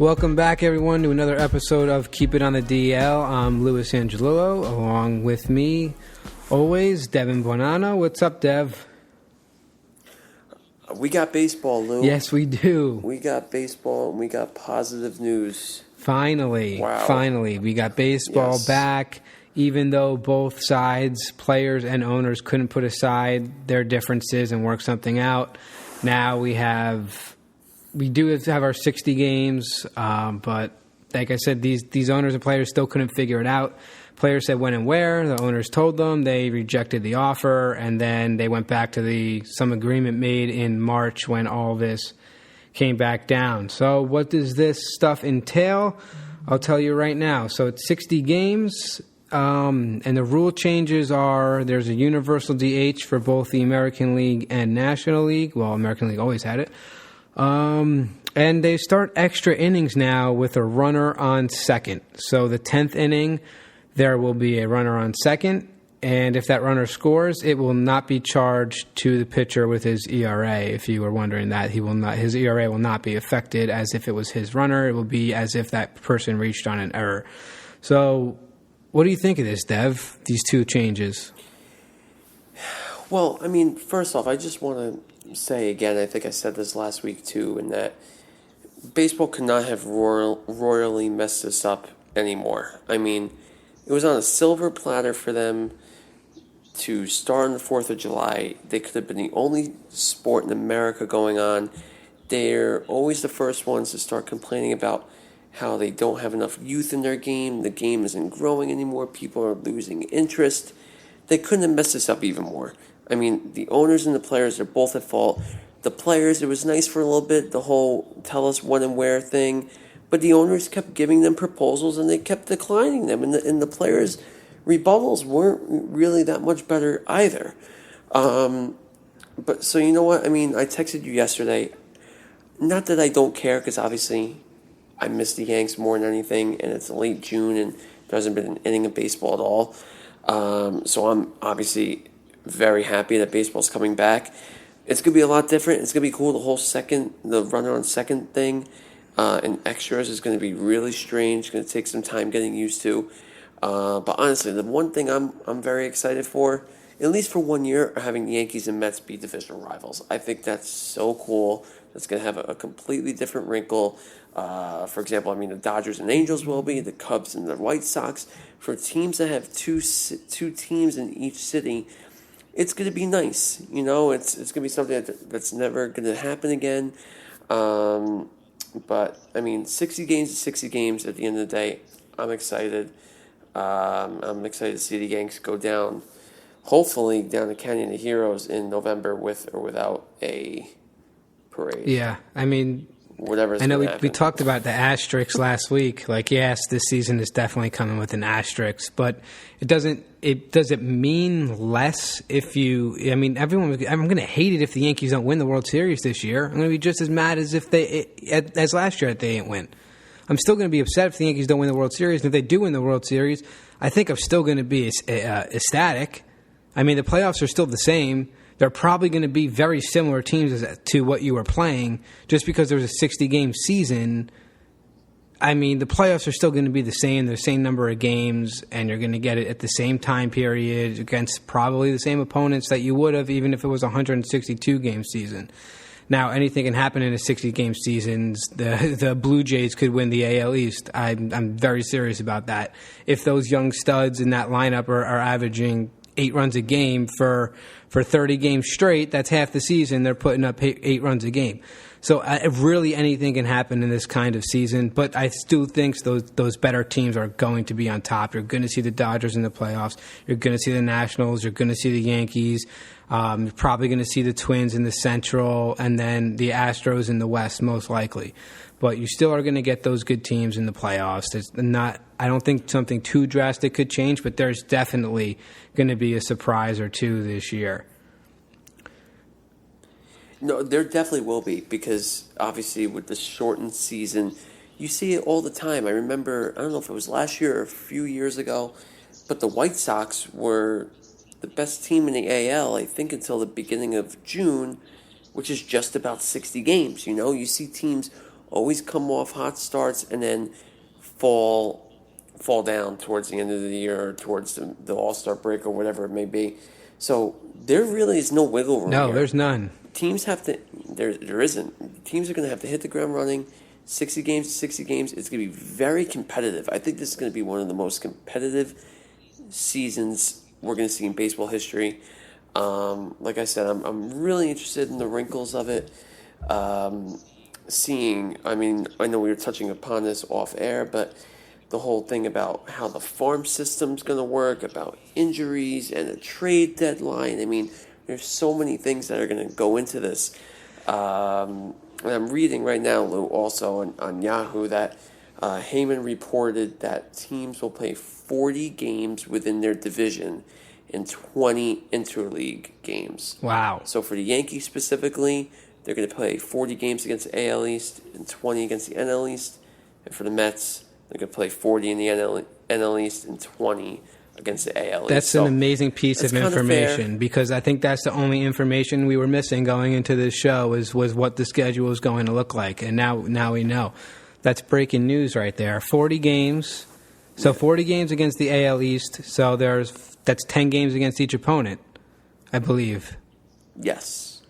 Welcome back, everyone, to another episode of Keep It on the DL. I'm Louis Angelillo, along with me, always, Devin Bonanno. What's up, Dev? We got baseball, Lou. Yes, we do. We got baseball, and we got positive news. Finally. Wow. Finally. We got baseball back, even though both sides, players and owners, couldn't put aside their differences and work something out. Now we do have our 60 games, but like I said, these owners and players still couldn't figure it out. Players said when and where. The owners told them. They rejected the offer, and then they went back to some agreement made in March when all this came back down. So what does this stuff entail? I'll tell you right now. So it's 60 games, and the rule changes are there's a universal DH for both the American League and National League. Well, American League always had it. And they start extra innings now with a runner on second. So the 10th inning, there will be a runner on second, and if that runner scores, it will not be charged to the pitcher with his ERA. If you were wondering that, his ERA will not be affected as if it was his runner. It will be as if that person reached on an error. So what do you think of this, Dev, these two changes? Well, I mean, first off, I just want to say again, I think I said this last week too, in that baseball could not have royally messed this up anymore. I mean, it was on a silver platter for them to start on the 4th of July. They could have been the only sport in America going on. They're always the first ones to start complaining about how they don't have enough youth in their game. The game isn't growing anymore. People are losing interest. They couldn't have messed this up even more. I mean, the owners and the players are both at fault. The players, it was nice for a little bit, the whole tell us when and where thing, but the owners kept giving them proposals and they kept declining them, and the players' rebuttals weren't really that much better either. But so you know what? I mean, I texted you yesterday. Not that I don't care, because obviously I miss the Yanks more than anything, and it's late June and there hasn't been an inning of baseball at all. So I'm obviously very happy that baseball's coming back. It's going to be a lot different. It's going to be cool. The runner on second thing and extras is going to be really strange. It's going to take some time getting used to. But honestly, the one thing I'm very excited for, at least for 1 year, are having the Yankees and Mets be divisional rivals. I think that's so cool. It's going to have a completely different wrinkle. For example, I mean, the Dodgers and Angels will be, the Cubs and the White Sox. For teams that have two teams in each city, it's going to be nice. You know, it's going to be something that's never going to happen again. But, I mean, 60 games is 60 games at the end of the day. I'm excited. I'm excited to see the Yanks go down, hopefully down the Canyon of Heroes in November with or without a parade. Yeah, I mean, whatever. I know we talked about the asterisks last week. Like, yes, this season is definitely coming with an asterisk, but does it mean less if you? I mean, I'm going to hate it if the Yankees don't win the World Series this year. I'm going to be just as mad as as last year if they didn't win. I'm still going to be upset if the Yankees don't win the World Series. And if they do win the World Series, I think I'm still going to be ecstatic. I mean, the playoffs are still the same. They're probably going to be very similar teams to what you were playing. Just because there was a 60-game season, I mean, the playoffs are still going to be the same number of games, and you're going to get it at the same time period against probably the same opponents that you would have even if it was a 162-game season. Now, anything can happen in a 60-game season. The Blue Jays could win the AL East. I'm very serious about that. If those young studs in that lineup are averaging 8 runs a game for 30 games straight, that's half the season. They're putting up 8 runs a game. So really anything can happen in this kind of season, but I still think those better teams are going to be on top. You're going to see the Dodgers in the playoffs. You're going to see the Nationals. You're going to see the Yankees. You're probably going to see the Twins in the Central, and then the Astros in the West, most likely. But you still are going to get those good teams in the playoffs. I don't think something too drastic could change, but there's definitely going to be a surprise or two this year. No, there definitely will be, because obviously with the shortened season, you see it all the time. I remember, I don't know if it was last year or a few years ago, but the White Sox were the best team in the AL, I think, until the beginning of June, which is just about 60 games. You know, you see teams always come off hot starts and then fall down towards the end of the year or towards the All-Star break or whatever it may be. So there really is no wiggle room No, here. there's none. Teams have to – there isn't. Teams are going to have to hit the ground running. 60 games to 60 games. It's going to be very competitive. I think this is going to be one of the most competitive seasons we're going to see in baseball history. Like I said, I'm really interested in the wrinkles of it. I know we were touching upon this off air, but the whole thing about how the farm system's going to work, about injuries and a trade deadline. I mean, there's so many things that are going to go into this. And I'm reading right now, Lou, also on Yahoo, that Heyman reported that teams will play 40 games within their division and 20 interleague games. Wow. So for the Yankees specifically, they're going to play 40 games against the AL East and 20 against the NL East. And for the Mets, they're going to play 40 in the NL East and 20 against the AL East. That's an amazing piece of information because I think that's the only information we were missing going into this show was what the schedule is going to look like. And now we know. That's breaking news right there. 40 games. So 40 games against the AL East. So that's 10 games against each opponent, I believe. Yes.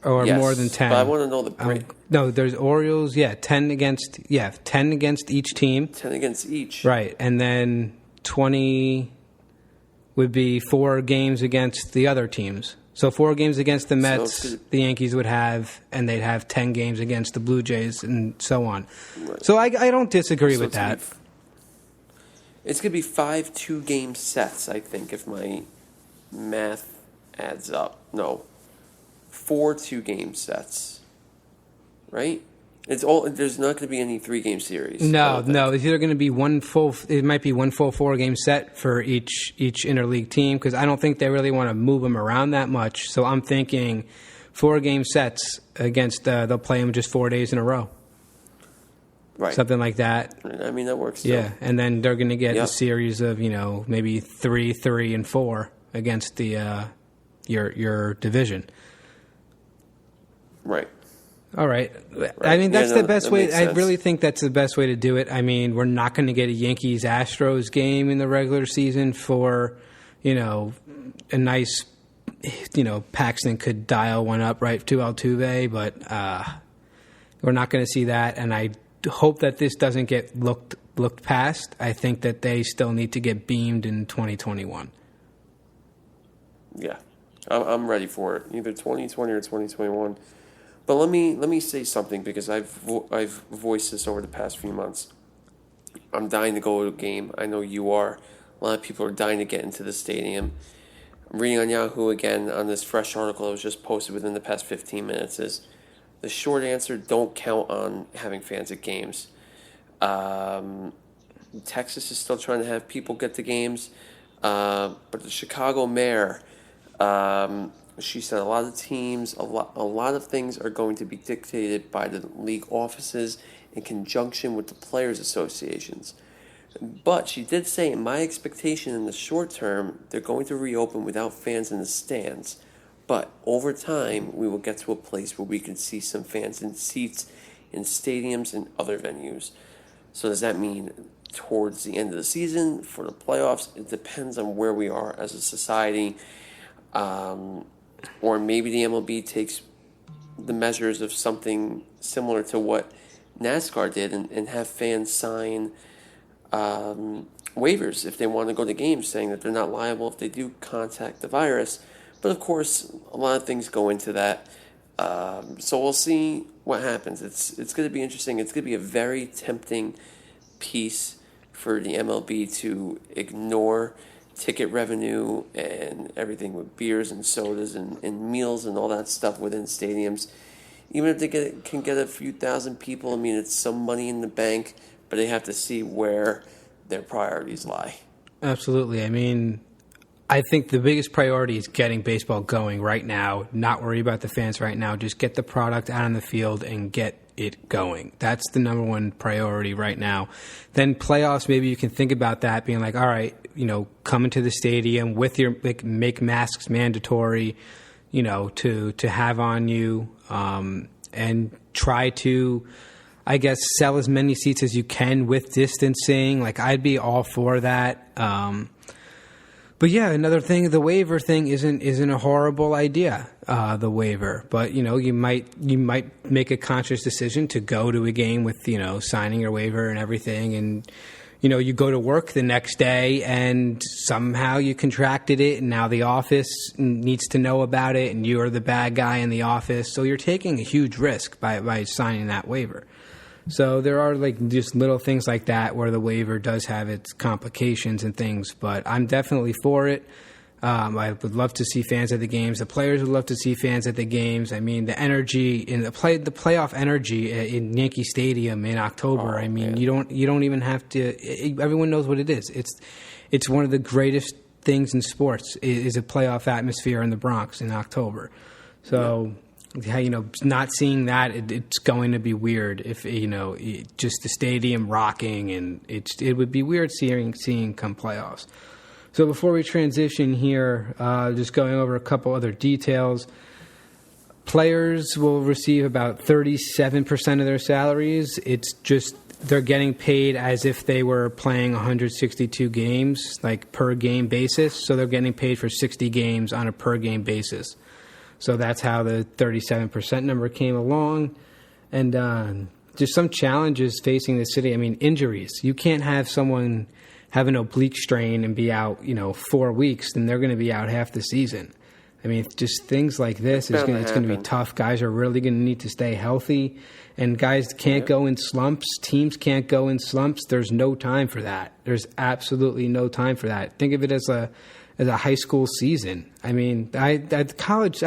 Or more than 10. But I want to know the break. No, there's Orioles, 10 against each team. 10 against each. Right. And then 20 would be 4 games against the other teams. So 4 games against the Mets, the Yankees would have, and they'd have 10 games against the Blue Jays and so on. Right. So I don't disagree with that. It's going to be 5 2-game sets, I think, if my math adds up. No. 4 2-game sets. Right? There's not going to be any 3-game series. No. It's either going to be it might be one full 4-game set for each interleague team because I don't think they really want to move them around that much. So I'm thinking 4-game sets against, they'll play them just 4 days in a row. Right. Something like that. I mean, that works too. Yeah, and then they're going to get a series of, maybe 3, 3, and 4 against the your division. Right. All right. I mean, that's the best way. I really think that's the best way to do it. I mean, we're not going to get a Yankees-Astros game in the regular season for, a nice, Paxton could dial one up right to Altuve, but we're not going to see that. And I hope that this doesn't get looked past. I think that they still need to get beamed in 2021. Yeah, I'm ready for it. Either 2020 or 2021. But let me say something because I've voiced this over the past few months. I'm dying to go to a game. I know you are. A lot of people are dying to get into the stadium. I'm reading on Yahoo again on this fresh article that was just posted within the past 15 minutes is the short answer, don't count on having fans at games. Texas is still trying to have people get to games. But the Chicago mayor, she said a lot of teams, a lot of things are going to be dictated by the league offices in conjunction with the players' associations. But she did say, in my expectation in the short term, they're going to reopen without fans in the stands. But over time, we will get to a place where we can see some fans in seats in stadiums and other venues. So does that mean towards the end of the season, for the playoffs? It depends on where we are as a society. Or maybe the MLB takes the measures of something similar to what NASCAR did and have fans sign waivers if they want to go to games, saying that they're not liable if they do contact the virus. But of course, a lot of things go into that. So we'll see what happens. It's going to be interesting. It's going to be a very tempting piece for the MLB to ignore ticket revenue and everything with beers and sodas and meals and all that stuff within stadiums. Even if they can get a few thousand people, I mean, it's some money in the bank, but they have to see where their priorities lie. Absolutely. I mean, I think the biggest priority is getting baseball going right now, not worry about the fans right now. Just get the product out on the field and get it going. That's the number one priority right now. Then playoffs, maybe you can think about that, being like, all right, come into the stadium with your, make masks mandatory, to have on you, and try to, I guess, sell as many seats as you can with distancing. Like, I'd be all for that. But yeah, another thing, the waiver thing isn't a horrible idea. The waiver, but you might make a conscious decision to go to a game with signing your waiver and everything, and you go to work the next day and somehow you contracted it, and now the office needs to know about it, and you're the bad guy in the office, so you're taking a huge risk by signing that waiver. So there are just little things like that where the waiver does have its complications and things, but I'm definitely for it. I would love to see fans at the games. The players would love to see fans at the games. I mean, the energy in the playoff energy in Yankee Stadium in October. I mean, you don't even have to. Everyone knows what it is. It's one of the greatest things in sports is a playoff atmosphere in the Bronx in October. So. Yeah. Not seeing that, it's going to be weird if just the stadium rocking, and it would be weird seeing come playoffs. So before we transition here, just going over a couple other details. Players will receive about 37% of their salaries. It's just they're getting paid as if they were playing 162 games, like per game basis. So they're getting paid for 60 games on a per game basis. So that's how the 37% number came along. And just some challenges facing the city. I mean, injuries. You can't have someone have an oblique strain and be out, 4 weeks, then they're going to be out half the season. I mean, just things like this, it's going to be tough. Guys are really going to need to stay healthy. And guys can't go in slumps. Teams can't go in slumps. There's no time for that. There's absolutely no time for that. Think of it as a high school season. I mean, my college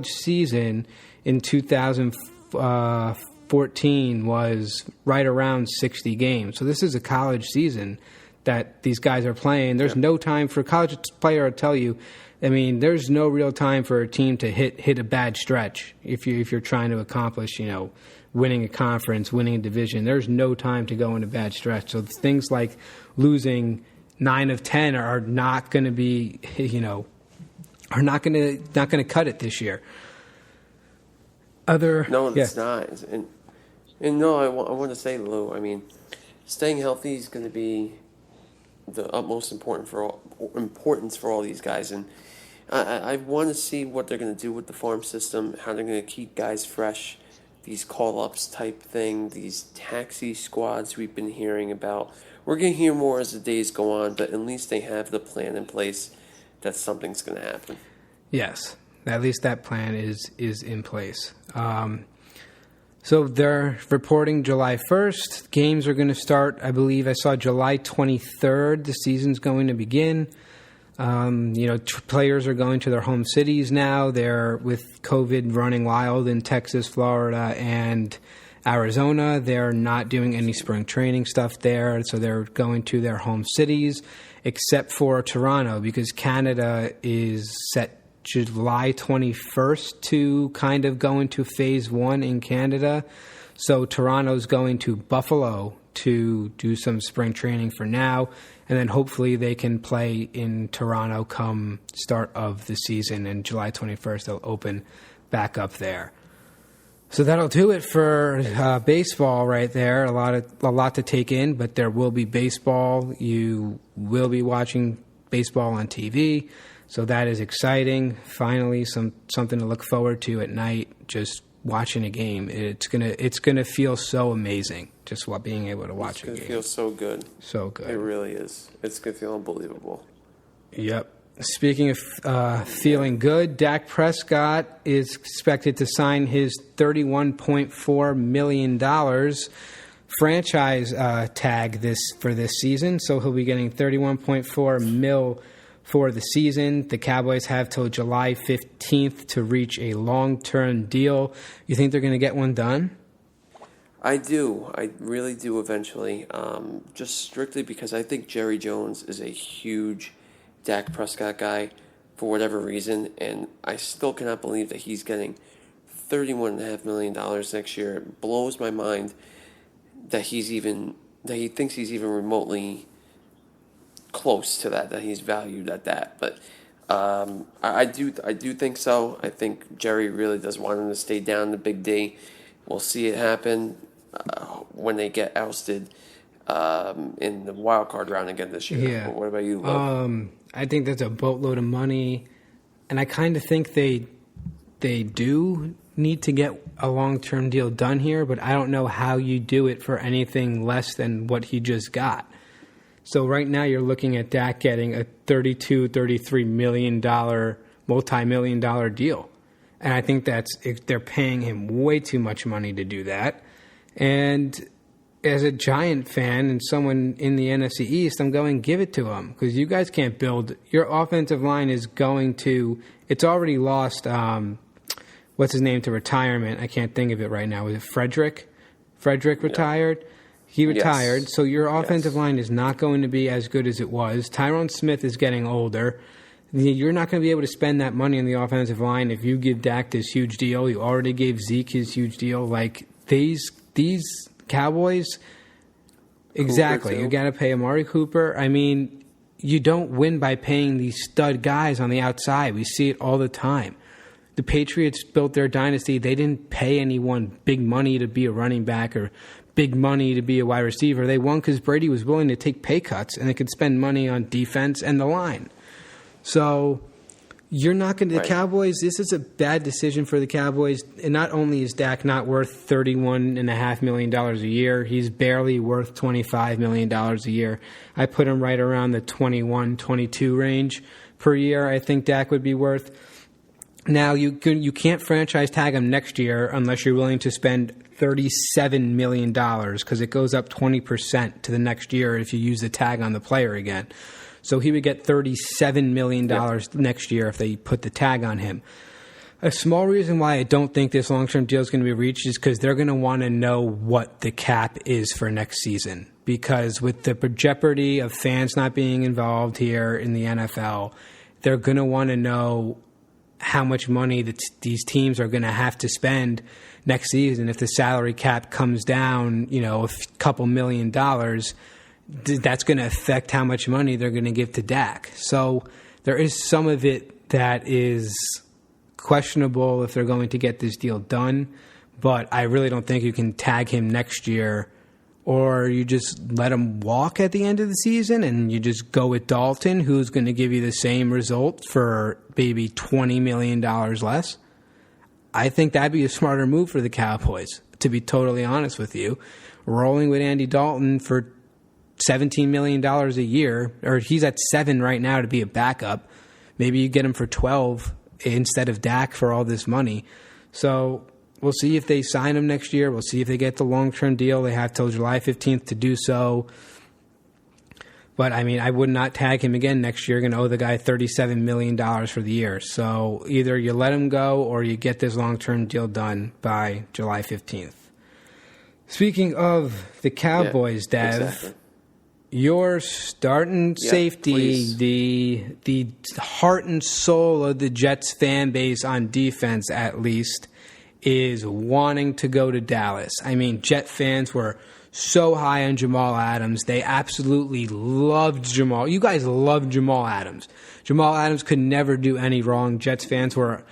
season in 2014 was right around 60 games. So this is a college season that these guys are playing. There's no time for a college player to tell you. I mean, there's no real time for a team to hit a bad stretch if you're trying to accomplish, winning a conference, winning a division. There's no time to go in a bad stretch. So things like losing 9 of 10 are not going to be, are not going to cut it this year. No, it's not. And no, I want to say, Lou, I mean, staying healthy is going to be the utmost importance for all these guys. And I want to see what they're going to do with the farm system, how they're going to keep guys fresh, these call-ups type thing, these taxi squads we've been hearing about. We're going to hear more as the days go on, but at least they have the plan in place that something's going to happen. Yes, at least that plan is in place. So they're reporting July 1st. Games are going to start, I believe I saw July 23rd. The season's going to begin. Players are going to their home cities now. They're with COVID running wild in Texas, Florida, and Arizona. They're not doing any spring training stuff there, so they're going to their home cities, except for Toronto, because Canada is set July 21st to kind of go into phase 1 in Canada. So Toronto's going to Buffalo to do some spring training for now, and then hopefully they can play in Toronto come start of the season, and July 21st they'll open back up there. So that'll do it for baseball right there. A lot to take in, but there will be baseball. You will be watching baseball on TV, so that is exciting. Finally, something to look forward to at night. Just watching a game. It's gonna feel so amazing. Just being able to watch a game. It's gonna feel so good. So good. It really is. It's gonna feel unbelievable. Yep. Speaking of feeling good, Dak Prescott is expected to sign his $31.4 million franchise tag for this season. So he'll be getting $31.4 million for the season. The Cowboys have till July 15th to reach a long-term deal. You think they're going to get one done? I do. I really do eventually. Just strictly because I think Jerry Jones is a huge Dak Prescott guy for whatever reason, and I still cannot believe that he's getting $31.5 million next year. It blows my mind that he thinks he's even remotely close to that he's valued at that. But I do think so. I think Jerry really does want him to stay down the Big D. We'll see it happen. when they get ousted in the wild card round again this year. Yeah. What about you, Love? I think that's a boatload of money, and I kind of think they do need to get a long-term deal done here, but I don't know how you do it for anything less than what he just got. So right now you're looking at Dak getting a $33 million, multi-million dollar deal. And I think they're paying him way too much money to do that. And as a Giant fan and someone in the NFC East, I'm going, give it to him, because you guys can't build. Your offensive line is going to – it's already lost what's his name to retirement. I can't think of it right now. Was it Frederick? Frederick retired? Yeah. He retired. Yes. So your offensive line is not going to be as good as it was. Tyron Smith is getting older. You're not going to be able to spend that money on the offensive line if you give Dak this huge deal. You already gave Zeke his huge deal. Like, these Cowboys, exactly. You got to pay Amari Cooper. I mean, you don't win by paying these stud guys on the outside. We see it all the time. The Patriots built their dynasty. They didn't pay anyone big money to be a running back or big money to be a wide receiver. They won because Brady was willing to take pay cuts, and they could spend money on defense and the line. So you're not going to – the Cowboys, this is a bad decision for the Cowboys. And not only is Dak not worth $31.5 million a year, he's barely worth $25 million a year. I put him right around the 21, 22 range per year I think Dak would be worth. Now, you can't franchise tag him next year unless you're willing to spend $37 million, because it goes up 20% to the next year if you use the tag on the player again. So he would get $37 million next year if they put the tag on him. A small reason why I don't think this long-term deal is going to be reached is because they're going to want to know what the cap is for next season. Because with the jeopardy of fans not being involved here in the NFL, they're going to want to know how much money these teams are going to have to spend next season. If the salary cap comes down, a couple $1 million, that's going to affect how much money they're going to give to Dak. So there is some of it that is questionable if they're going to get this deal done, but I really don't think you can tag him next year, or you just let him walk at the end of the season and you just go with Dalton, who's going to give you the same result for maybe $20 million less. I think that'd be a smarter move for the Cowboys, to be totally honest with you. Rolling with Andy Dalton for $17 million a year, or he's at $7 right now to be a backup. Maybe you get him for $12 instead of Dak for all this money. So we'll see if they sign him next year. We'll see if they get the long-term deal. They have till July 15th to do so. But, I mean, I would not tag him again next year. You're going to owe the guy $37 million for the year. So either you let him go or you get this long-term deal done by July 15th. Speaking of the Cowboys, Dev, exactly. Your starting safety, the heart and soul of the Jets fan base on defense, at least, is wanting to go to Dallas. I mean, Jet fans were so high on Jamal Adams. They absolutely loved Jamal. You guys loved Jamal Adams. Jamal Adams could never do any wrong. Jets fans were,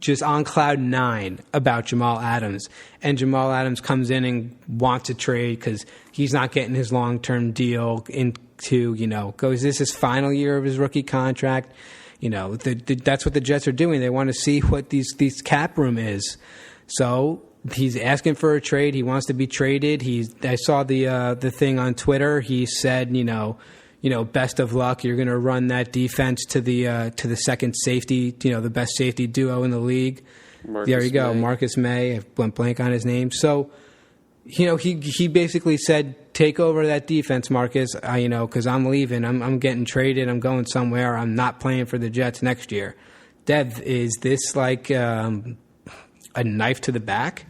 just on cloud nine about Jamal Adams. And Jamal Adams comes in and wants a trade because he's not getting his long-term deal is this his final year of his rookie contract? That's what the Jets are doing. They want to see what these cap room is. So he's asking for a trade. He wants to be traded. I saw the thing on Twitter. He said, best of luck. You're going to run that defense to the second safety, the best safety duo in the league. There you go, Marcus May. I went blank on his name. So, he basically said, take over that defense, Marcus, because I'm leaving. I'm getting traded. I'm going somewhere. I'm not playing for the Jets next year. Dev, is this like a knife to the back?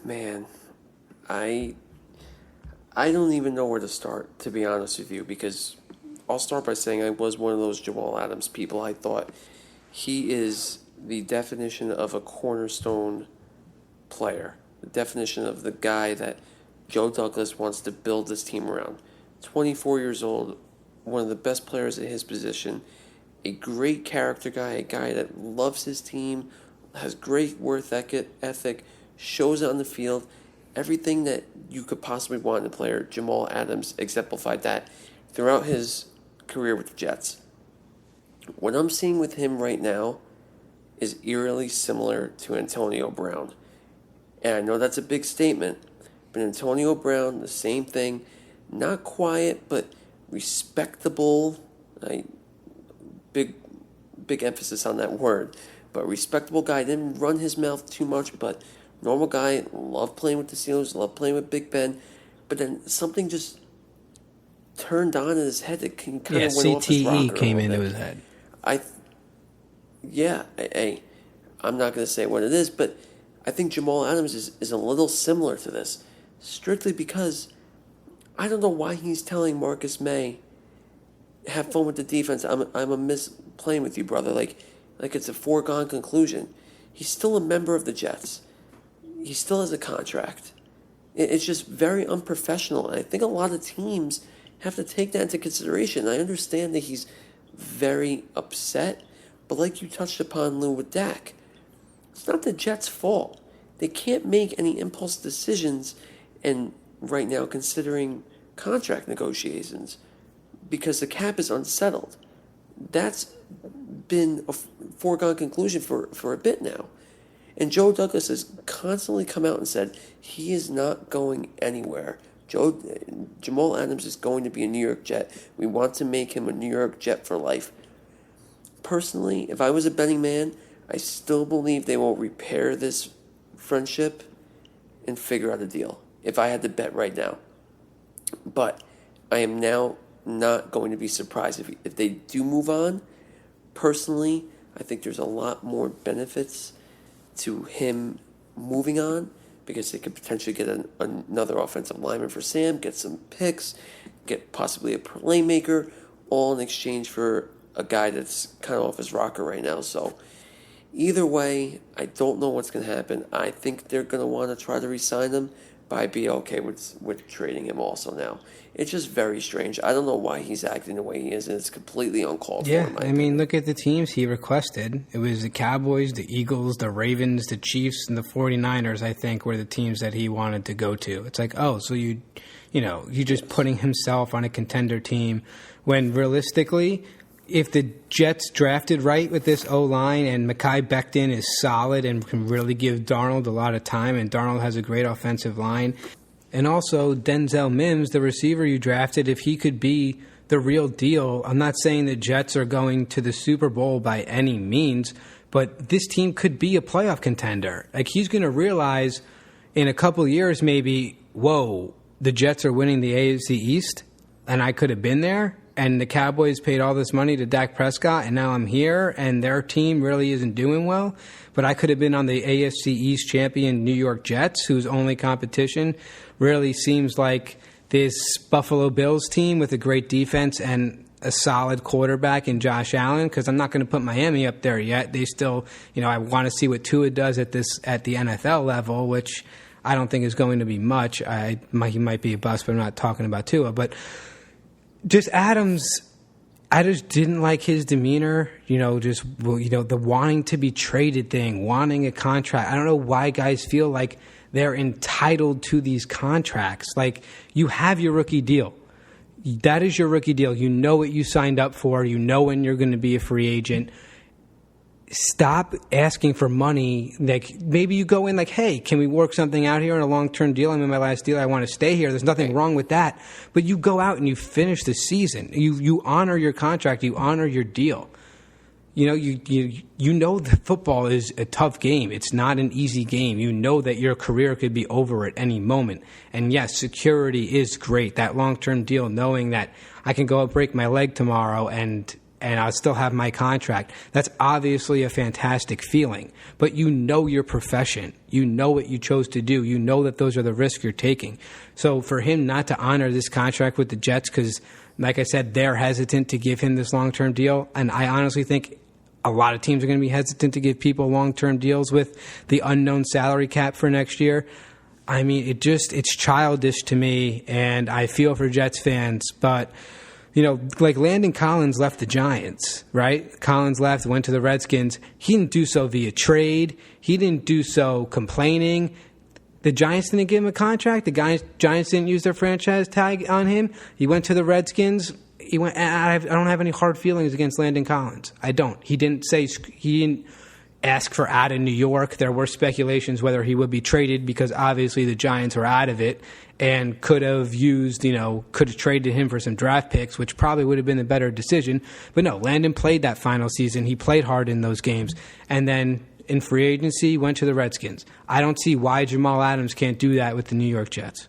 Man, I don't even know where to start, to be honest with you, because I'll start by saying I was one of those Jamal Adams people. I thought he is the definition of a cornerstone player, the definition of the guy that Joe Douglas wants to build this team around. 24 years old, one of the best players at his position, a great character guy, a guy that loves his team, has great work ethic, shows it on the field. Everything that you could possibly want in a player, Jamal Adams exemplified that throughout his career with the Jets. What I'm seeing with him right now is eerily similar to Antonio Brown. And I know that's a big statement, but Antonio Brown, the same thing. Not quiet, but respectable. Big emphasis on that word. But respectable guy. Didn't run his mouth too much, but normal guy. Loved playing with the Steelers. Loved playing with Big Ben. But then something just turned on in his head that kind of went off his rocker. CTE came into his head. I'm not going to say what it is, but I think Jamal Adams is a little similar to this, strictly because I don't know why he's telling Marcus May, have fun with the defense. I'm a miss playing with you, brother. Like it's a foregone conclusion. He's still a member of the Jets. He still has a contract. It's just very unprofessional, and I think a lot of teams have to take that into consideration. I understand that he's very upset, but like you touched upon, Lou, with Dak, it's not the Jets' fault. They can't make any impulse decisions, and right now considering contract negotiations, because the cap is unsettled. That's been a foregone conclusion for a bit now. And Joe Douglas has constantly come out and said he is not going anywhere. Jamal Adams is going to be a New York Jet. We want to make him a New York Jet for life. Personally, if I was a betting man, I still believe they will repair this friendship and figure out a deal, if I had to bet right now. But I am now not going to be surprised if they do move on. Personally, I think there's a lot more benefits to him moving on, because they could potentially get another offensive lineman for Sam, get some picks, get possibly a playmaker, all in exchange for a guy that's kind of off his rocker right now. So either way, I don't know what's going to happen. I think they're going to want to try to re-sign him, but I'd be okay with trading him also now. It's just very strange. I don't know why he's acting the way he is, and it's completely uncalled for. Yeah, I mean, look at the teams he requested. It was the Cowboys, the Eagles, the Ravens, the Chiefs, and the 49ers, I think, were the teams that he wanted to go to. It's like, oh, so you're just putting himself on a contender team, when realistically, if the Jets drafted right with this O-line and Mekhi Becton is solid and can really give Darnold a lot of time, and Darnold has a great offensive line, and also Denzel Mims, the receiver you drafted, if he could be the real deal, I'm not saying the Jets are going to the Super Bowl by any means, but this team could be a playoff contender. Like, he's going to realize in a couple years maybe, whoa, the Jets are winning the AFC East, and I could have been there. And the Cowboys paid all this money to Dak Prescott, and now I'm here, and their team really isn't doing well. But I could have been on the AFC East champion New York Jets, whose only competition really seems like this Buffalo Bills team with a great defense and a solid quarterback in Josh Allen, because I'm not going to put Miami up there yet. They still, I want to see what Tua does at the NFL level, which I don't think is going to be much. He might be a bust, but I'm not talking about Tua. But just Adams, I just didn't like his demeanor, the wanting to be traded thing, wanting a contract. I don't know why guys feel like they're entitled to these contracts. Like, you have your rookie deal. That is your rookie deal. You know what you signed up for. You know when you're going to be a free agent. Stop asking for money. Like, maybe you go in like, hey, can we work something out here on a long-term deal? I'm in my last deal. I want to stay here. There's nothing wrong with that. But you go out and you finish the season. You honor your contract. You honor your deal. You know that football is a tough game. It's not an easy game. You know that your career could be over at any moment. And yes, security is great. That long-term deal, knowing that I can go out, break my leg tomorrow and I'll still have my contract. That's obviously a fantastic feeling. But you know your profession. You know what you chose to do. You know that those are the risks you're taking. So for him not to honor this contract with the Jets, because, like I said, they're hesitant to give him this long-term deal, and I honestly think a lot of teams are going to be hesitant to give people long-term deals with the unknown salary cap for next year. I mean, it's childish to me, and I feel for Jets fans, but like Landon Collins left the Giants, right? Collins left, went to the Redskins. He didn't do so via trade. He didn't do so complaining. The Giants didn't give him a contract. The Giants didn't use their franchise tag on him. He went to the Redskins. I don't have any hard feelings against Landon Collins. I don't. He didn't ask for out of New York. There were speculations whether he would be traded because obviously the Giants were out of it and could have traded him for some draft picks, which probably would have been the better decision. But no, Landon played that final season. He played hard in those games. And then in free agency, went to the Redskins. I don't see why Jamal Adams can't do that with the New York Jets.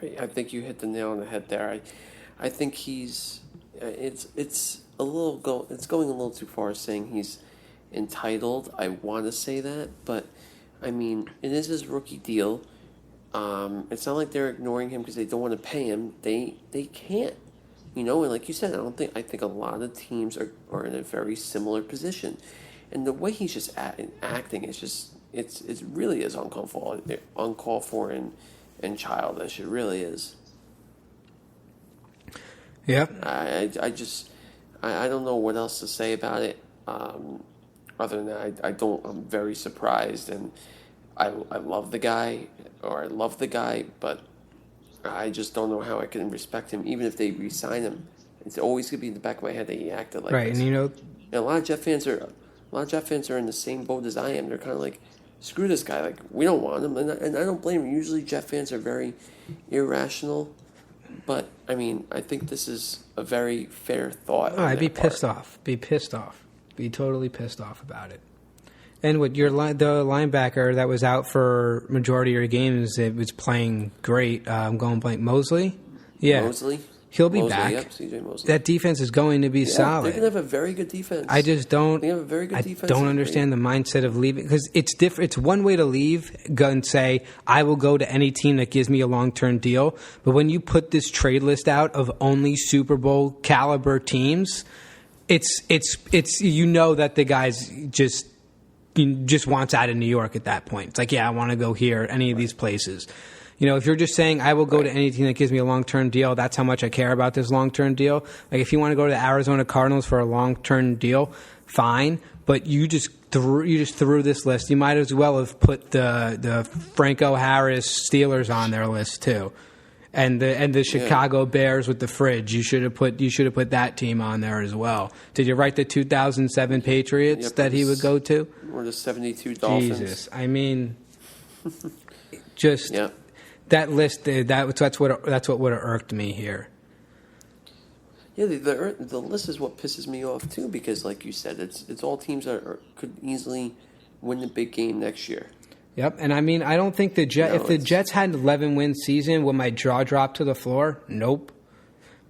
Right. I think you hit the nail on the head there. I think he's it's going a little too far saying he's entitled. I want to say that, but I mean, it is his rookie deal. It's not like they're ignoring him because they don't want to pay him. They can't, and like you said, I think a lot of teams are in a very similar position, and the way he's just acting is just it really is uncalled for and childish. It really is. Yep. I don't know what else to say about it. Other than that, I'm very surprised, and I love the guy, but I just don't know how I can respect him, even if they re-sign him. It's always gonna be in the back of my head that he acted like right, this. And and a lot of Jet fans are in the same boat as I am. They're kind of like, screw this guy, like we don't want him, and I don't blame him. Usually, Jet fans are very irrational, but I mean, I think this is a very fair thought. Oh, I'd be pissed off. Be totally pissed off about it. And what the linebacker that was out for majority of your games, it was playing great. I'm going blank. Mosley? Yeah. Mosley? He'll be back. Yep, CJ Mosley. That defense is going to be solid. They're going to have a very good defense. I just don't. They have a very good defense. I don't understand the mindset of leaving because it's different. It's one way to leave and say I will go to any team that gives me a long-term deal. But when you put this trade list out of only Super Bowl caliber teams, it's that the guy's just wants out of New York at that point. It's like, yeah, I want to go here, any of these places. If you're just saying, I will go to any team that gives me a long-term deal, that's how much I care about this long-term deal. Like, if you want to go to the Arizona Cardinals for a long-term deal, fine. But you just threw this list. You might as well have put the Franco Harris Steelers on their list too, and the Chicago Bears with the fridge. You should have put that team on there as well. Did you write the 2007 Patriots that he would go to, or the 72 Dolphins? Jesus, I mean, just. Yeah. That list, that's what would have irked me here. Yeah, the list is what pisses me off too, because like you said, it's all teams that could easily win the big game next year. Yep, and I mean, I don't think if the Jets had an 11-win season, would my jaw drop to the floor? Nope.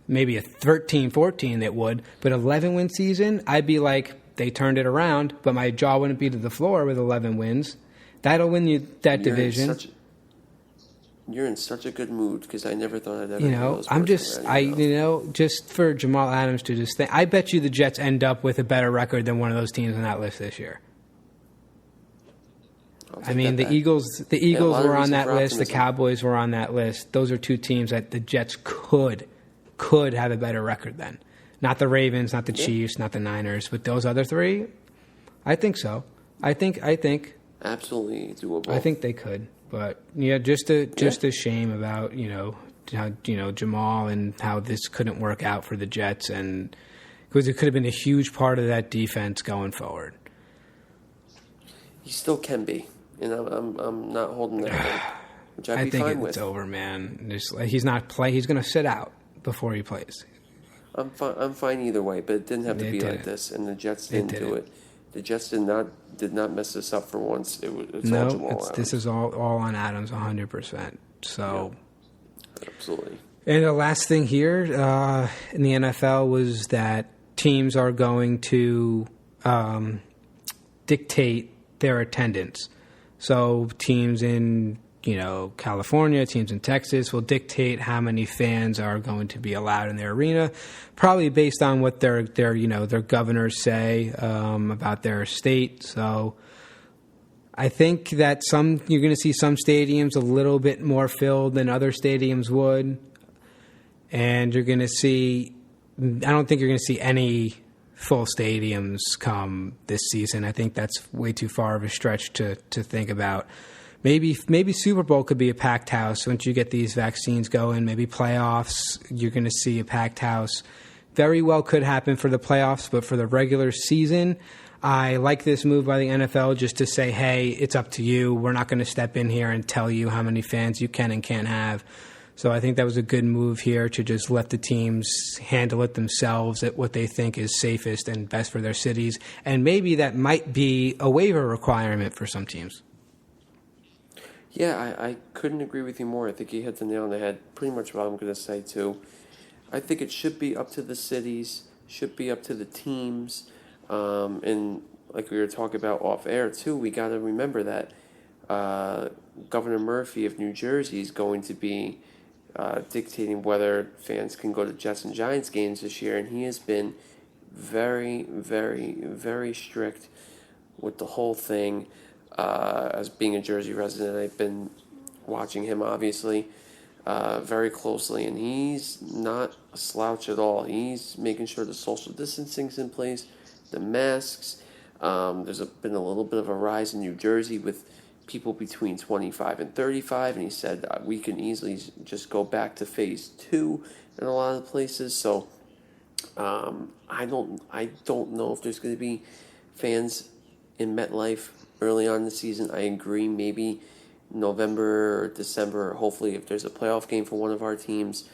Maybe a 13-14 it would, but 11-win season, I'd be like, they turned it around, but my jaw wouldn't be to the floor with 11 wins. That'll win you that division. You're in such a good mood because I never thought I'd ever. Just for Jamal Adams to just think. I bet you the Jets end up with a better record than one of those teams on that list this year. I mean, the Eagles were on that list. The Cowboys were on that list. Those are two teams that the Jets could have a better record than. Not the Ravens, not the Chiefs, not the Niners, but those other three. I think so. I think absolutely doable. I think they could. But yeah, just a shame about how Jamal and how this couldn't work out for the Jets, and because it could have been a huge part of that defense going forward. He still can be, and I'm not holding that hope, which I'd be fine with. I think it's over, man. He's not play. He's going to sit out before he plays. I'm fine either way, but it didn't have to be like this, and the Jets didn't do it. The Jets did not mess this up for once. It's all Jamal Adams. This is all on Adams 100%. So, yeah, absolutely. And the last thing here in the NFL was that teams are going to dictate their attendance. So teams in California, teams in Texas will dictate how many fans are going to be allowed in their arena, probably based on what their governors say about their state. So I think that you're going to see some stadiums a little bit more filled than other stadiums would. and you're going to see. I don't think you're going to see any full stadiums come this season. I think that's way too far of a stretch to think about. Maybe Super Bowl could be a packed house once you get these vaccines going. Maybe playoffs, you're going to see a packed house. Very well could happen for the playoffs, but for the regular season, I like this move by the NFL just to say, hey, it's up to you. We're not going to step in here and tell you how many fans you can and can't have. So I think that was a good move here to just let the teams handle it themselves at what they think is safest and best for their cities. And maybe that might be a waiver requirement for some teams. Yeah, I couldn't agree with you more. I think you hit the nail on the head. Pretty much what I'm going to say, too. I think it should be up to the cities, should be up to the teams. And like we were talking about off air, too, we got to remember that Governor Murphy of New Jersey is going to be dictating whether fans can go to Jets and Giants games this year. And he has been very, very, very strict with the whole thing. As being a Jersey resident, I've been watching him, obviously, very closely, and he's not a slouch at all. He's making sure the social distancing's in place, the masks. There's been a little bit of a rise in New Jersey with people between 25 and 35, and he said we can easily just go back to phase 2 in a lot of places. So I don't know if there's going to be fans in MetLife early on in the season. I agree, maybe November or December, hopefully if there's a playoff game for one of our teams.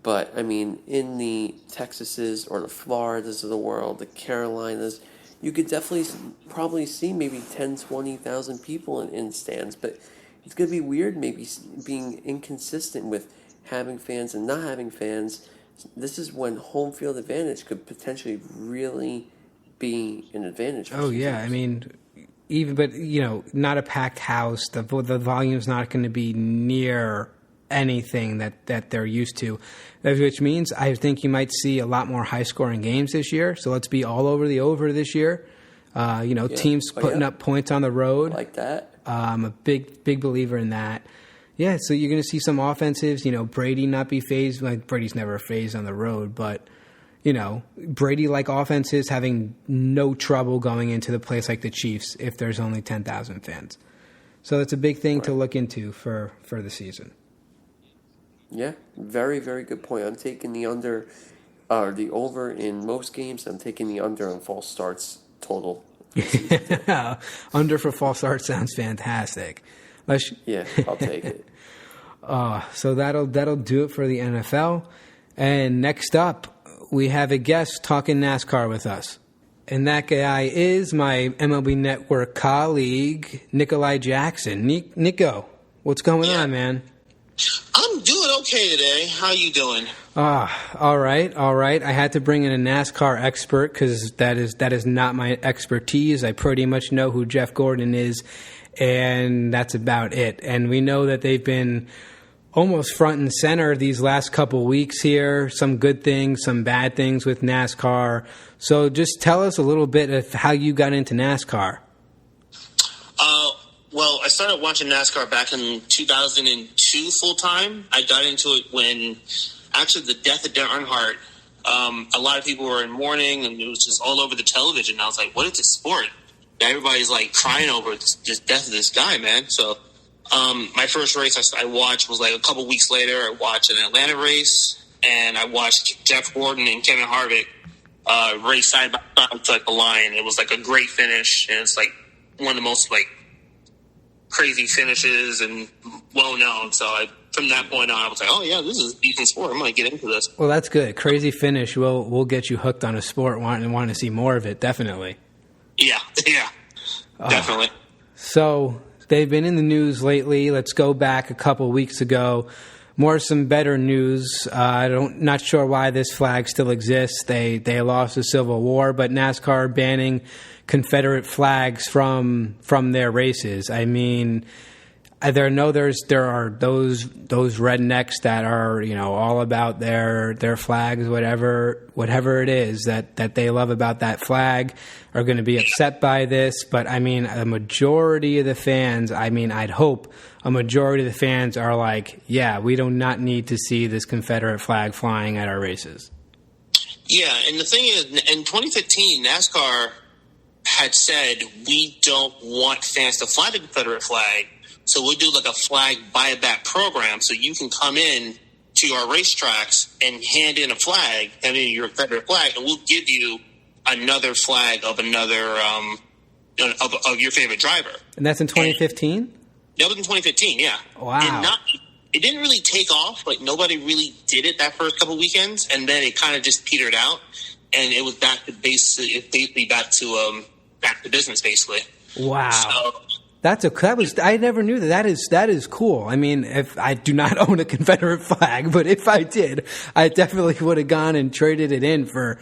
But, I mean, in the Texases or the Floridas of the world, the Carolinas, you could definitely probably see maybe 10, 20,000 people in stands. But it's going to be weird maybe being inconsistent with having fans and not having fans. This is when home field advantage could potentially really be an advantage for teams. I mean, but not a packed house. The volume's not going to be near anything that they're used to, which means I think you might see a lot more high-scoring games this year. So let's be all over the over this year. Teams putting up points on the road. I like that. I'm a big believer in that. Yeah, so you're going to see some offensives. Brady not be phased. Like Brady's never phased on the road, but Brady-like offenses having no trouble going into the place like the Chiefs if there's only 10,000 fans. So that's a big thing to look into for the season. Yeah, very, very good point. I'm taking the under, the over in most games. I'm taking the under on false starts total. Under for false starts sounds fantastic. Yeah, I'll take it. So that'll do it for the NFL. And next up, we have a guest talking NASCAR with us. And that guy is my MLB Network colleague, Nikolai Jackson. Nico, what's going on, man? I'm doing okay today. How you doing? All right. I had to bring in a NASCAR expert because that is not my expertise. I pretty much know who Jeff Gordon is, and that's about it. And we know that they've been almost front and center these last couple weeks here. Some good things, some bad things with NASCAR. So just tell us a little bit of how you got into NASCAR. Well, I started watching NASCAR back in 2002 full-time. I got into it when, actually, the death of Darren Earnhardt, a lot of people were in mourning, and it was just all over the television. I was like, what is this sport? Everybody's, crying over this death of this guy, man. So my first race I watched was, a couple weeks later. I watched an Atlanta race, and I watched Jeff Gordon and Kevin Harvick race side by side to, the line. It was, a great finish, and it's, one of the most, crazy finishes and well known. So from that point on, I was like, oh yeah, this is a decent sport. I'm going to get into this. Well, that's good. Crazy finish. We'll get you hooked on a sport and want to see more of it. Definitely. Yeah, definitely. So they've been in the news lately. Let's go back a couple weeks ago. Some better news. Not sure why this flag still exists. They lost the Civil War, but NASCAR banning Confederate flags from their races. I mean, there are those rednecks that are, all about their flags, whatever it is that they love about that flag are going to be upset by this. But I mean, a majority of the fans, I'd hope a majority of the fans are like, yeah, we do not need to see this Confederate flag flying at our races. Yeah, and the thing is, in 2015, NASCAR had said, we don't want fans to fly the Confederate flag, so we'll do like a flag buyback program so you can come in to our racetracks and hand in a flag, your Confederate flag, and we'll give you another flag of another of your favorite driver. And that's in 2015? That was in 2015, yeah. Wow. And it didn't really take off. Like, nobody really did it that first couple weekends, and then it kind of just petered out, and it was back to back to business, basically. Wow. So, I never knew that. That is cool. I mean, if I do not own a Confederate flag, but if I did, I definitely would have gone and traded it in for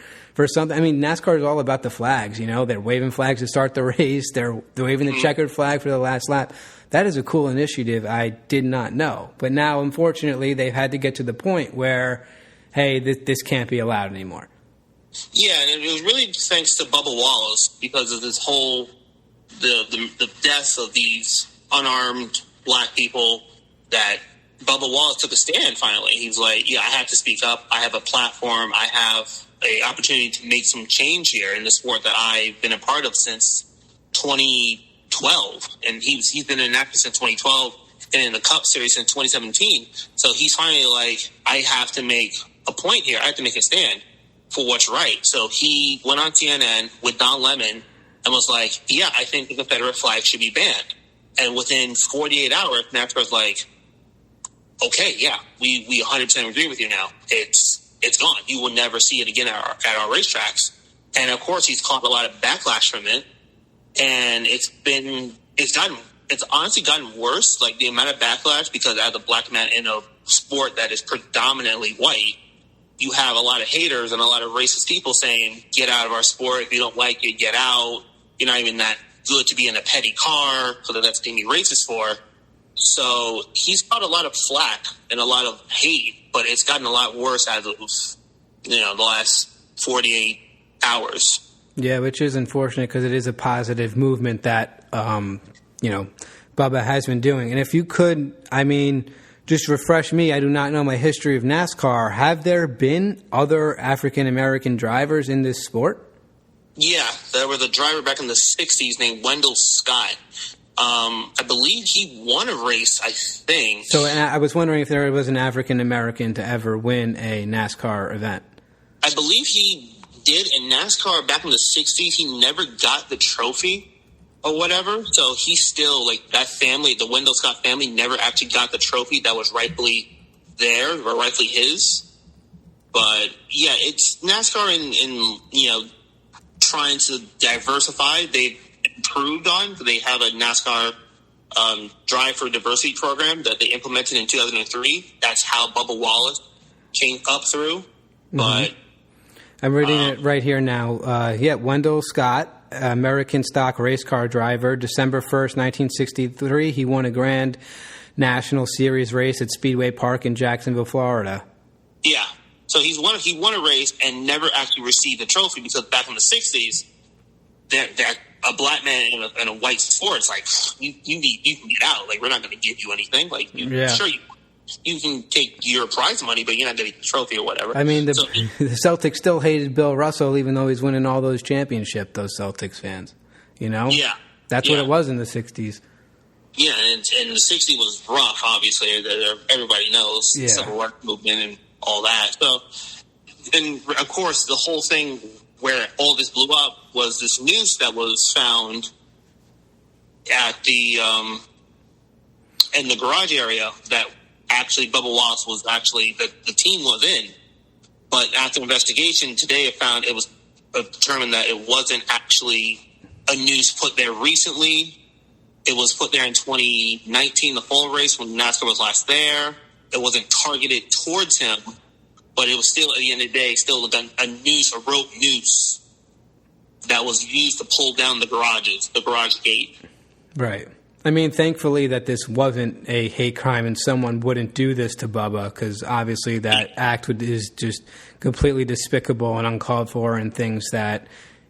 something. I mean, NASCAR is all about the flags. They're waving flags to start the race. They're waving the checkered flag for the last lap. That is a cool initiative I did not know. But now, unfortunately, they've had to get to the point where, hey, this can't be allowed anymore. Yeah, and it was really thanks to Bubba Wallace because of this whole the deaths of these unarmed black people that Bubba Wallace took a stand finally. He's like, yeah, I have to speak up. I have a platform. I have an opportunity to make some change here in the sport that I've been a part of since 2012. And he's been in NASCAR since 2012 and in the Cup Series since 2017. So he's finally like, I have to make a point here. I have to make a stand for what's right. So he went on CNN with Don Lemon and was like, yeah, I think the Confederate flag should be banned. And within 48 hours, NASCAR was like, okay, yeah, we 100% agree with you now. It's gone. You will never see it again at our racetracks. And of course, he's caught a lot of backlash from it. And it's honestly gotten worse, like the amount of backlash, because as a black man in a sport that is predominantly white, you have a lot of haters and a lot of racist people saying, get out of our sport. If you don't like it, get out. You're not even that good to be in a petty car, so that's being racist for. So he's got a lot of flack and a lot of hate, but it's gotten a lot worse as of, the last 48 hours. Yeah, which is unfortunate because it is a positive movement that, Bubba has been doing. And if you could, just refresh me. I do not know my history of NASCAR. Have there been other African-American drivers in this sport? Yeah, there was a driver back in the 60s named Wendell Scott. I believe he won a race, I think. So I was wondering if there was an African-American to ever win a NASCAR event. I believe he did in NASCAR back in the 60s. He never got the trophy or whatever. So he's still, that family, the Wendell Scott family, never actually got the trophy that was rightfully there or rightfully his. But, yeah, it's NASCAR in trying to diversify. They've improved on. They have a NASCAR Drive for Diversity program that they implemented in 2003. That's how Bubba Wallace came up through. But I'm reading it right here now. Wendell Scott, American stock race car driver, December 1st, 1963. He won a Grand National Series race at Speedway Park in Jacksonville, Florida. Yeah. So he won a race and never actually received a trophy because back in the 60s, that a black man in a white sport, it's like, you can get out. Like, we're not going to give you anything. Like, sure, you can take your prize money, but you're not going to get the trophy or whatever. The Celtics still hated Bill Russell, even though he's winning all those championships, those Celtics fans. Yeah. That's what it was in the 60s. Yeah, and the 60s was rough, obviously. Everybody knows the Civil Rights movement and all that. So, and of course, the whole thing where all this blew up was this noose that was found at in the garage area that actually Bubba Wallace was actually the team was in. But after investigation today, it was determined that it wasn't actually a noose put there recently. It was put there in 2019, the fall race when NASCAR was last there. It wasn't targeted towards him, but it was still, at the end of the day, still a noose, a rope noose that was used to pull down the garage gate. Right. I mean, thankfully that this wasn't a hate crime and someone wouldn't do this to Bubba, because obviously that act is just completely despicable and uncalled for, and things that,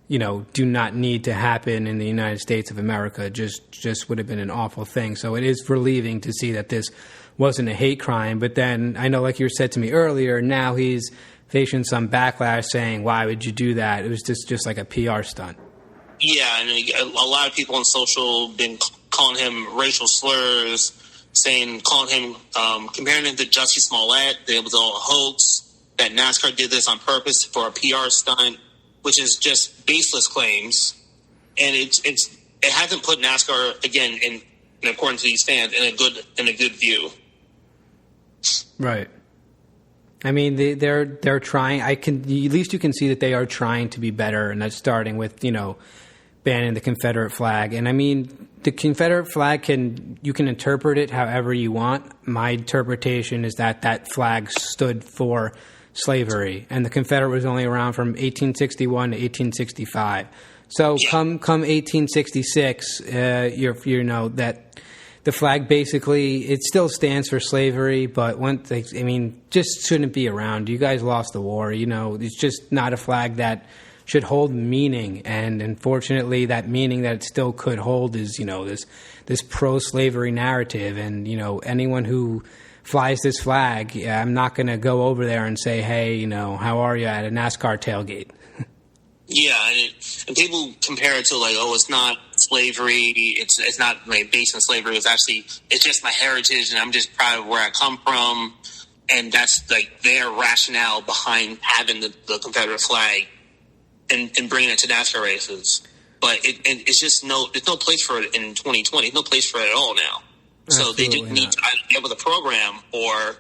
do not need to happen in the United States of America. Just would have been an awful thing. So it is relieving to see that this wasn't a hate crime. But then I know, like you said to me earlier, now he's facing some backlash saying, why would you do that? It was just like a PR stunt. Yeah, and a lot of people on social been calling him racial slurs, calling him, comparing him to Jussie Smollett. It was all a hoax, that NASCAR did this on purpose for a PR stunt, which is just baseless claims. And it hasn't put NASCAR, again, in according to these fans, in a good view. Right. I mean, they're trying. At least you can see that they are trying to be better, and that's starting with banning the Confederate flag. And I mean, the Confederate flag you can interpret it however you want. My interpretation is that flag stood for slavery, and the Confederate was only around from 1861 to 1865. So come 1866, that the flag basically, it still stands for slavery, but just shouldn't be around. You guys lost the war. It's just not a flag that should hold meaning, and unfortunately that meaning that it still could hold is this pro-slavery narrative. And anyone who flies this flag, I'm not going to go over there and say, hey, how are you at a NASCAR tailgate. Yeah, and people compare it to it's not slavery, it's not based on slavery, it's just my heritage, and I'm just proud of where I come from, and that's their rationale behind having the Confederate flag and bringing it to NASCAR races. But it's just there's no place for it in 2020. There's no place for it at all now. So they just need to either get with a program, or,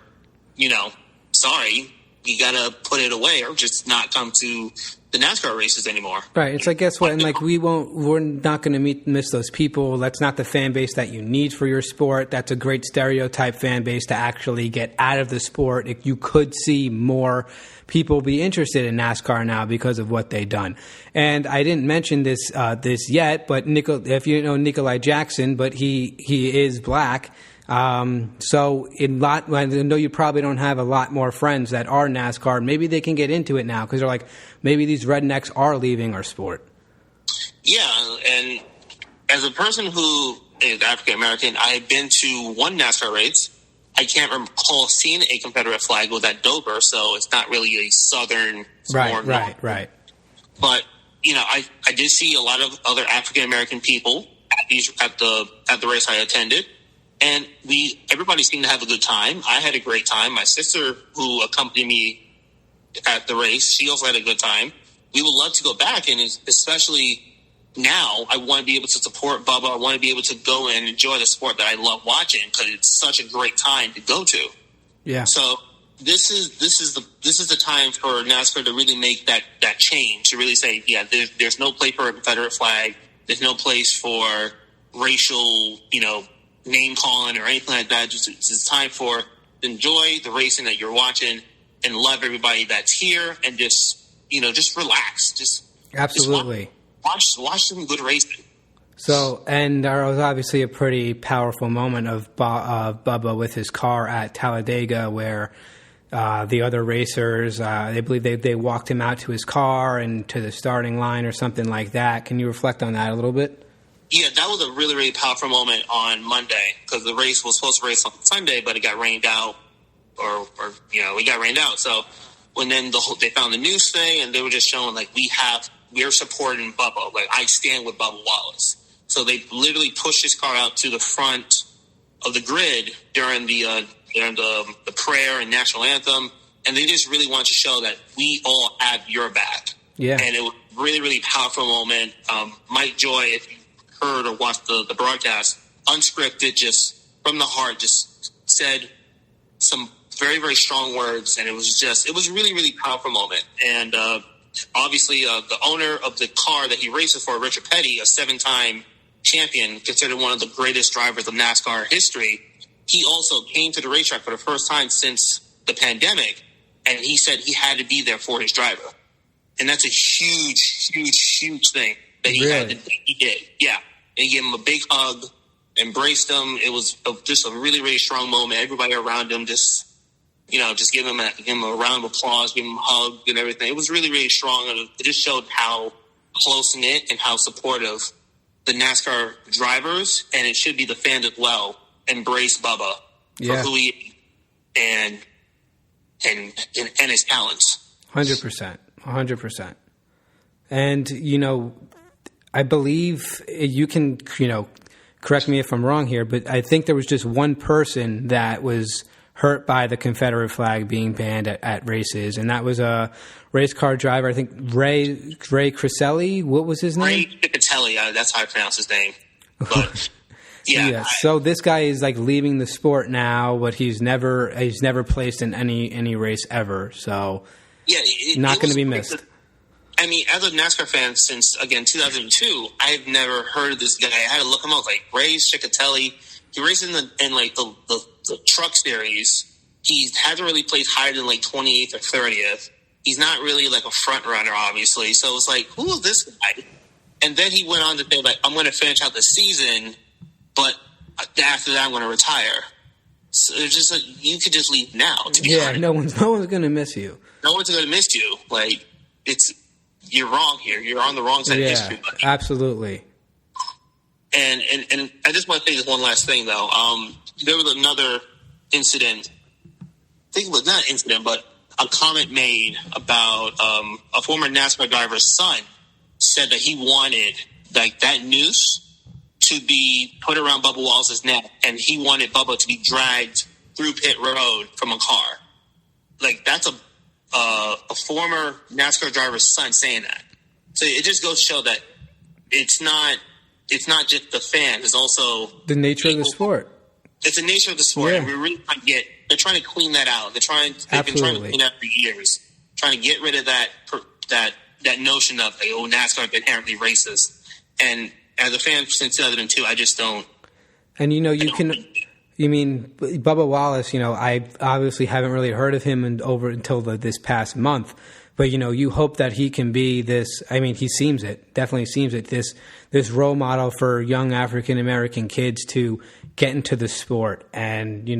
sorry, you got to put it away, or just not come to the NASCAR races anymore. Right. It's like, guess what? And we're not going to miss those people. That's not the fan base that you need for your sport. That's a great stereotype fan base to actually get out of the sport. You could see more people be interested in NASCAR now because of what they've done. And I didn't mention this yet, but if you know Nikolai Jackson, but he is black. I know you probably don't have a lot more friends that are NASCAR. Maybe they can get into it now because they're like, maybe these rednecks are leaving our sport. Yeah, and as a person who is African American, I've been to one NASCAR race. I can't recall seeing a Confederate flag with that Dover, so it's not really a Southern. Right. But I did see a lot of other African American people at the race I attended. And everybody seemed to have a good time. I had a great time. My sister, who accompanied me at the race, she also had a good time. We would love to go back, and especially now, I want to be able to support Bubba. I want to be able to go and enjoy the sport that I love watching, because it's such a great time to go to. Yeah. So this is the time for NASCAR to really make that change, to really say, yeah, there's no place for a Confederate flag. There's no place for racial, name calling or anything like that. It's time for enjoy the racing that you're watching and love everybody that's here, and just relax. Absolutely. Just watch some good racing. So, and there was obviously a pretty powerful moment of Bubba with his car at Talladega, where the other racers, they believe they walked him out to his car and to the starting line or something like that. Can you reflect on that a little bit? Yeah, that was a really, really powerful moment on Monday, because the race was supposed to race on Sunday, but it got rained out, or we got rained out. So when then they found the news thing, and they were just showing we're supporting Bubba. I stand with Bubba Wallace. So they literally pushed his car out to the front of the grid during the prayer and national anthem, and they just really wanted to show that we all have your back. Yeah, and it was a really, really powerful moment. Mike Joy, if you heard or watched the broadcast, unscripted, just from the heart, just said some very, very strong words, and it was a really, really powerful moment. And obviously, the owner of the car that he races for, Richard Petty, a 7-time champion, considered one of the greatest drivers of NASCAR history, he also came to the racetrack for the first time since the pandemic, and he said he had to be there for his driver. And that's a huge, huge, huge thing that he did. Yeah. And he gave him a big hug, embraced him. It was just a really, really strong moment. Everybody around him just give him a round of applause, give him a hug and everything. It was really, really strong. It just showed how close-knit and how supportive the NASCAR drivers, and it should be the fans as well, embrace Bubba for who he is and his talents. 100%. And, I believe you can, correct me if I'm wrong here, but I think there was just one person that was hurt by the Confederate flag being banned at races, and that was a race car driver, I think Ray Criselli. What was his name? Ray Piccatelli, that's how I pronounce his name. But yeah. So this guy is like leaving the sport now, but he's never placed in any race ever. So not going to be missed. I mean, as a NASCAR fan since, again, 2002, I've never heard of this guy. I had to look him up. Like, Ray Piccatelli, he races in the truck series. He hasn't really placed higher than like 28th or 30th. He's not really like a front runner, obviously. So it's like, who is this guy? And then he went on to say, like, I'm going to finish out the season, but after that, I'm going to retire. So it's just like, you could just leave now. To be honest. No one's going to miss you. No one's going to miss you. Like, you're wrong here. You're on the wrong side of history. Buddy. Absolutely. And I just want to say this one last thing, though. There was another incident. I think it was not an incident, but a comment made about a former NASCAR driver's son said that he wanted like that noose to be put around Bubba Wallace's neck, and he wanted Bubba to be dragged through pit road from a car. Like, that's a former NASCAR driver's son saying that. So it just goes to show that it's not just the fans, it's also the nature of the sport. It's the nature of the sport, and we're really they're trying to clean that out. They've been trying to clean that for years, trying to get rid of that notion of, like, NASCAR is inherently racist. And as a fan since 2002, I just don't. And you mean Bubba Wallace? I obviously haven't really heard of him until this past month. But you hope that he can be this. I mean, he definitely seems it. This role model for young African American kids to get into the sport and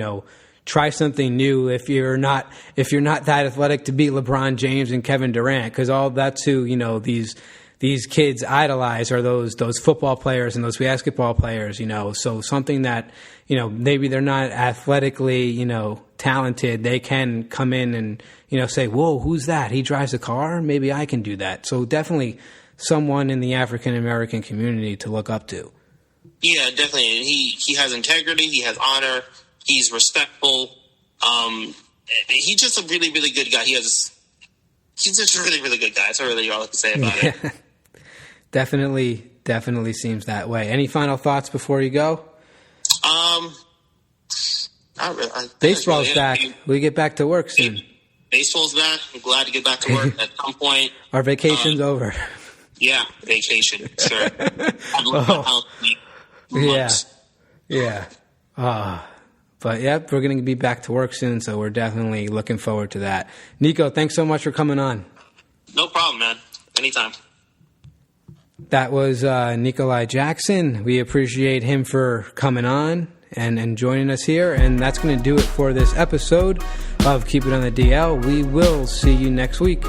try something new. If you're not that athletic to beat LeBron James and Kevin Durant, because all that's who these kids idolize are those football players and those basketball players. So something that maybe they're not athletically talented, they can come in and say, whoa, who's that? He drives a car? Maybe I can do that. So definitely someone in the African American community to look up to. Yeah, definitely. And he has integrity. He has honor. He's respectful. He's just a really, really good guy. He's just a really, really good guy. That's really all I can say about it. Definitely seems that way. Any final thoughts before you go? Not really. Baseball's back. We get back to work soon. Baseball's back. I'm glad to get back to work at some point. Our vacation's over. Yeah, vacation. Sure. I've left my house for months. Yeah. But yep, we're going to be back to work soon, so we're definitely looking forward to that. Nico, thanks so much for coming on. No problem, man. Anytime. That was Nikolai Jackson. We appreciate him for coming on and joining us here. And that's going to do it for this episode of Keep It on the DL. We will see you next week.